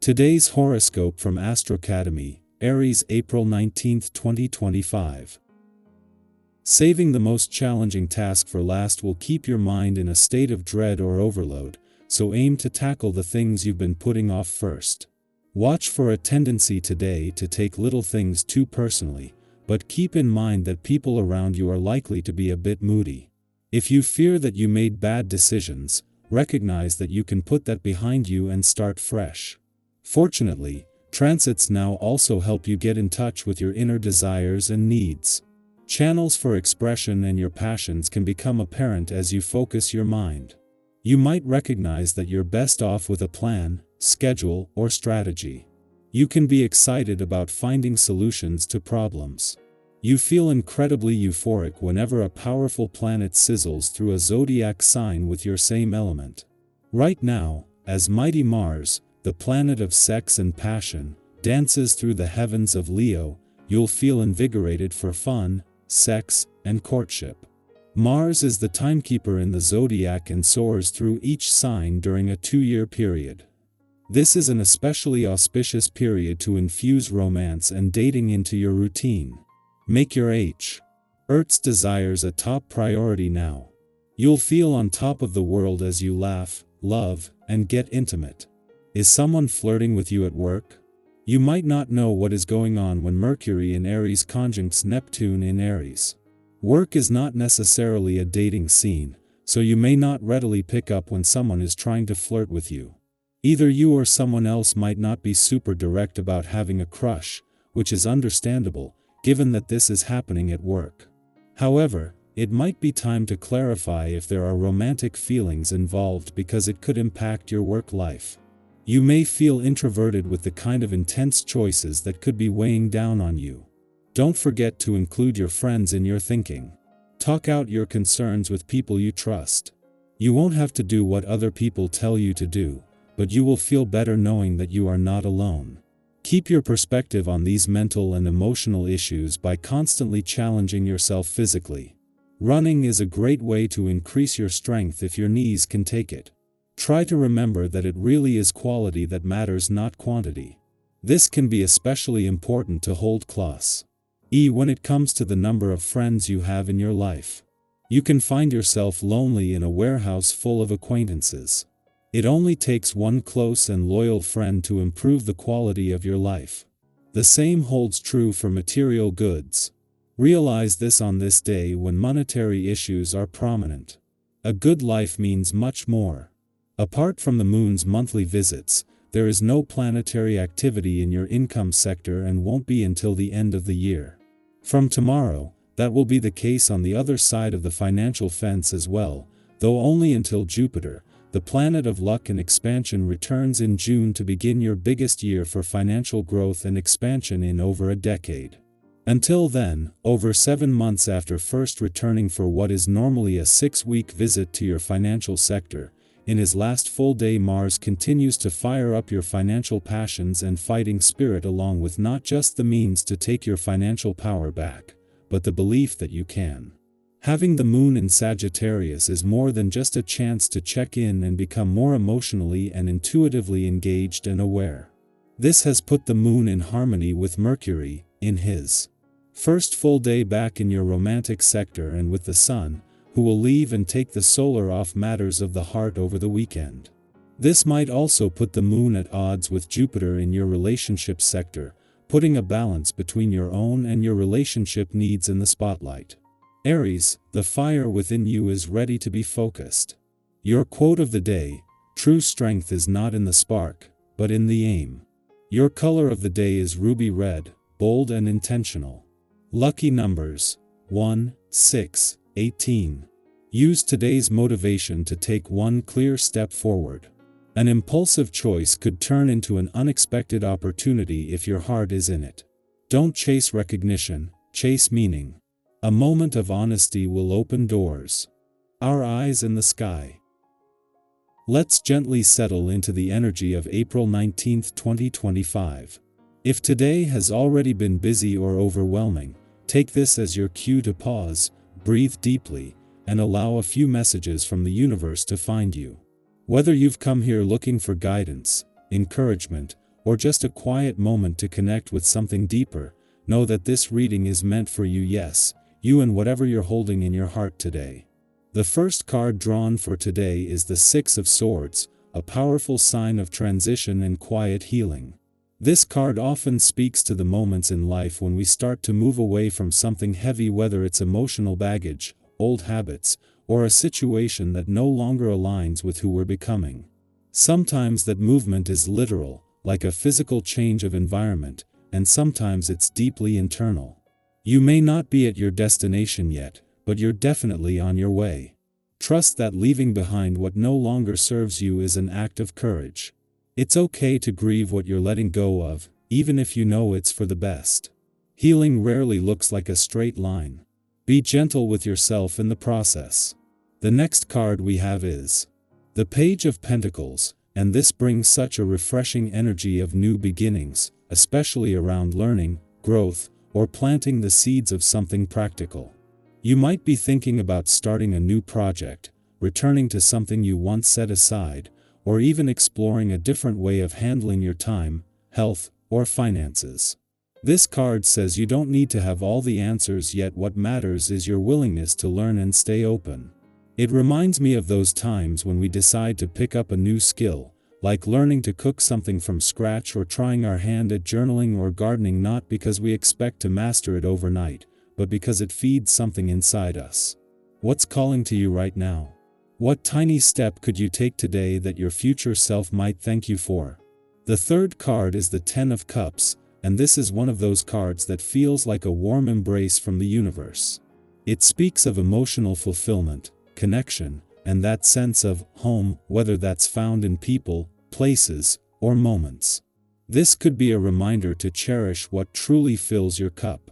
Today's horoscope from Astro Academy, Aries, April 19, 2025. Saving the most challenging task for last will keep your mind in a state of dread or overload, so aim to tackle the things you've been putting off first. Watch for a tendency today to take little things too personally, but keep in mind that people around you are likely to be a bit moody. If you fear that you made bad decisions, recognize that you can put that behind you and start fresh. Fortunately, transits now also help you get in touch with your inner desires and needs. Channels for expression and your passions can become apparent as you focus your mind. You might recognize that you're best off with a plan, schedule, or strategy. You can be excited about finding solutions to problems. You feel incredibly euphoric whenever a powerful planet sizzles through a zodiac sign with your same element. Right now, as mighty Mars, the planet of sex and passion, dances through the heavens of Leo, you'll feel invigorated for fun, sex, and courtship. Mars is the timekeeper in the zodiac and soars through each sign during a 2-year period. This is an especially auspicious period to infuse romance and dating into your routine. Make your Earth's desires a top priority now. You'll feel on top of the world as you laugh, love, and get intimate. Is someone flirting with you at work? You might not know what is going on when Mercury in Aries conjuncts Neptune in Aries. Work is not necessarily a dating scene, so you may not readily pick up when someone is trying to flirt with you. Either you or someone else might not be super direct about having a crush, which is understandable, given that this is happening at work. However, it might be time to clarify if there are romantic feelings involved because it could impact your work life. You may feel introverted with the kind of intense choices that could be weighing down on you. Don't forget to include your friends in your thinking. Talk out your concerns with people you trust. You won't have to do what other people tell you to do, but you will feel better knowing that you are not alone. Keep your perspective on these mental and emotional issues by constantly challenging yourself physically. Running is a great way to increase your strength if your knees can take it. Try to remember that it really is quality that matters, not quantity. This can be especially important to hold class. When it comes to the number of friends you have in your life. You can find yourself lonely in a warehouse full of acquaintances. It only takes one close and loyal friend to improve the quality of your life. The same holds true for material goods. Realize this on this day when monetary issues are prominent. A good life means much more. Apart from the moon's monthly visits, there is no planetary activity in your income sector and won't be until the end of the year. From tomorrow, that will be the case on the other side of the financial fence as well, though only until Jupiter, the planet of luck and expansion, returns in June to begin your biggest year for financial growth and expansion in over a decade. Until then, over 7 months after first returning for what is normally a 6-week visit to your financial sector, in his last full day Mars continues to fire up your financial passions and fighting spirit, along with not just the means to take your financial power back, but the belief that you can. Having the moon in Sagittarius is more than just a chance to check in and become more emotionally and intuitively engaged and aware. This has put the moon in harmony with Mercury, in his first full day back in your romantic sector, and with the sun, who will leave and take the solar off matters of the heart over the weekend. This might also put the moon at odds with Jupiter in your relationship sector, putting a balance between your own and your relationship needs in the spotlight. Aries, the fire within you is ready to be focused. Your quote of the day: true strength is not in the spark, but in the aim. Your color of the day is ruby red, bold and intentional. Lucky numbers: 1, 6, 18. Use today's motivation to take one clear step forward. An impulsive choice could turn into an unexpected opportunity if your heart is in it. Don't chase recognition, chase meaning. A moment of honesty will open doors. Our eyes in the sky. Let's gently settle into the energy of April 19, 2025. If today has already been busy or overwhelming, take this as your cue to pause, breathe deeply, and allow a few messages from the universe to find you. Whether you've come here looking for guidance, encouragement, or just a quiet moment to connect with something deeper, know that this reading is meant for you. Yes, you and whatever you're holding in your heart today. The first card drawn for today is the Six of Swords, a powerful sign of transition and quiet healing. This card often speaks to the moments in life when we start to move away from something heavy, whether it's emotional baggage, old habits, or a situation that no longer aligns with who we're becoming. Sometimes that movement is literal, like a physical change of environment, and sometimes it's deeply internal. You may not be at your destination yet, but you're definitely on your way. Trust that leaving behind what no longer serves you is an act of courage. It's okay to grieve what you're letting go of, even if you know it's for the best. Healing rarely looks like a straight line. Be gentle with yourself in the process. The next card we have is the Page of Pentacles, and this brings such a refreshing energy of new beginnings, especially around learning, growth, or planting the seeds of something practical. You might be thinking about starting a new project, returning to something you once set aside, or even exploring a different way of handling your time, health, or finances. This card says you don't need to have all the answers yet. What matters is your willingness to learn and stay open. It reminds me of those times when we decide to pick up a new skill, like learning to cook something from scratch or trying our hand at journaling or gardening, not because we expect to master it overnight, but because it feeds something inside us. What's calling to you right now? What tiny step could you take today that your future self might thank you for? The third card is the Ten of Cups, and this is one of those cards that feels like a warm embrace from the universe. It speaks of emotional fulfillment, connection, and that sense of home, whether that's found in people, places, or moments. This could be a reminder to cherish what truly fills your cup.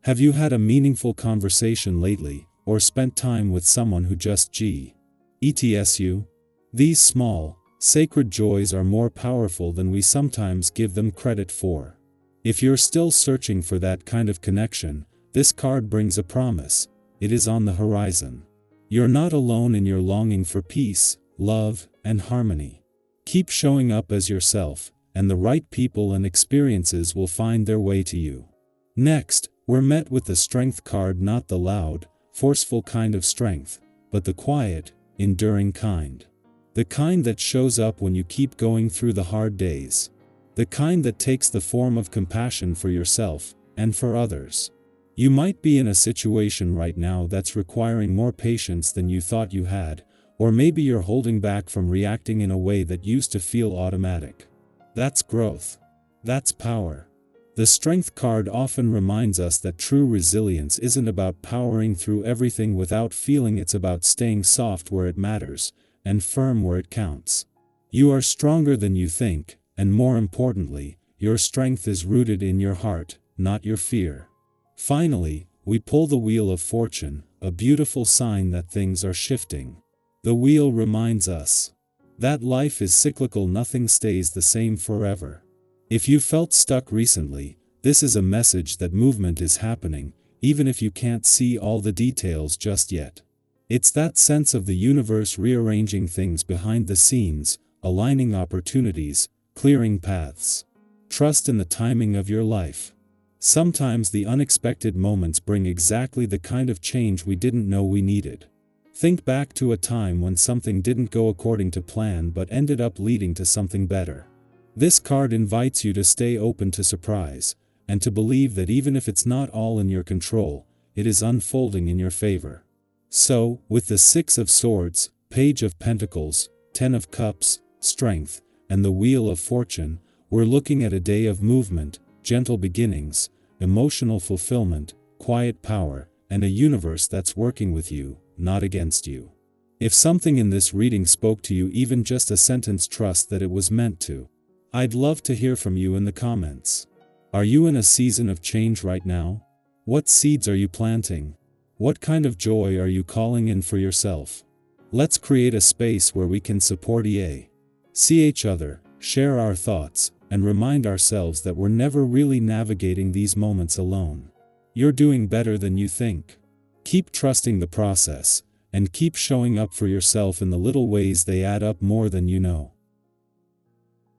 Have you had a meaningful conversation lately, or spent time with someone who just gets you? These small, sacred joys are more powerful than we sometimes give them credit for. If you're still searching for that kind of connection, this card brings a promise. It is on the horizon. You're not alone in your longing for peace, love, and harmony. Keep showing up as yourself, and the right people and experiences will find their way to you. Next, we're met with the Strength card, not the loud, forceful kind of strength, but the quiet, enduring kind. The kind that shows up when you keep going through the hard days. The kind that takes the form of compassion for yourself and for others. You might be in a situation right now that's requiring more patience than you thought you had, or maybe you're holding back from reacting in a way that used to feel automatic. That's growth. That's power. The Strength card often reminds us that true resilience isn't about powering through everything without feeling. It's about staying soft where it matters, and firm where it counts. You are stronger than you think, and more importantly, your strength is rooted in your heart, not your fear. Finally, we pull the Wheel of Fortune, a beautiful sign that things are shifting. The wheel reminds us that life is cyclical, nothing stays the same forever. If you felt stuck recently, this is a message that movement is happening, even if you can't see all the details just yet. It's that sense of the universe rearranging things behind the scenes, aligning opportunities, clearing paths. Trust in the timing of your life. Sometimes the unexpected moments bring exactly the kind of change we didn't know we needed. Think back to a time when something didn't go according to plan but ended up leading to something better. This card invites you to stay open to surprise, and to believe that even if it's not all in your control, it is unfolding in your favor. So, with the Six of Swords, Page of Pentacles, Ten of Cups, Strength, and the Wheel of Fortune, we're looking at a day of movement, gentle beginnings, emotional fulfillment, quiet power, and a universe that's working with you, not against you. If something in this reading spoke to you, even just a sentence, trust that it was meant to. I'd love to hear from you in the comments. Are you in a season of change right now? What seeds are you planting? What kind of joy are you calling in for yourself? Let's create a space where we can support see each other, share our thoughts, and remind ourselves that we're never really navigating these moments alone. You're doing better than you think. Keep trusting the process, and keep showing up for yourself in the little ways. They add up more than you know.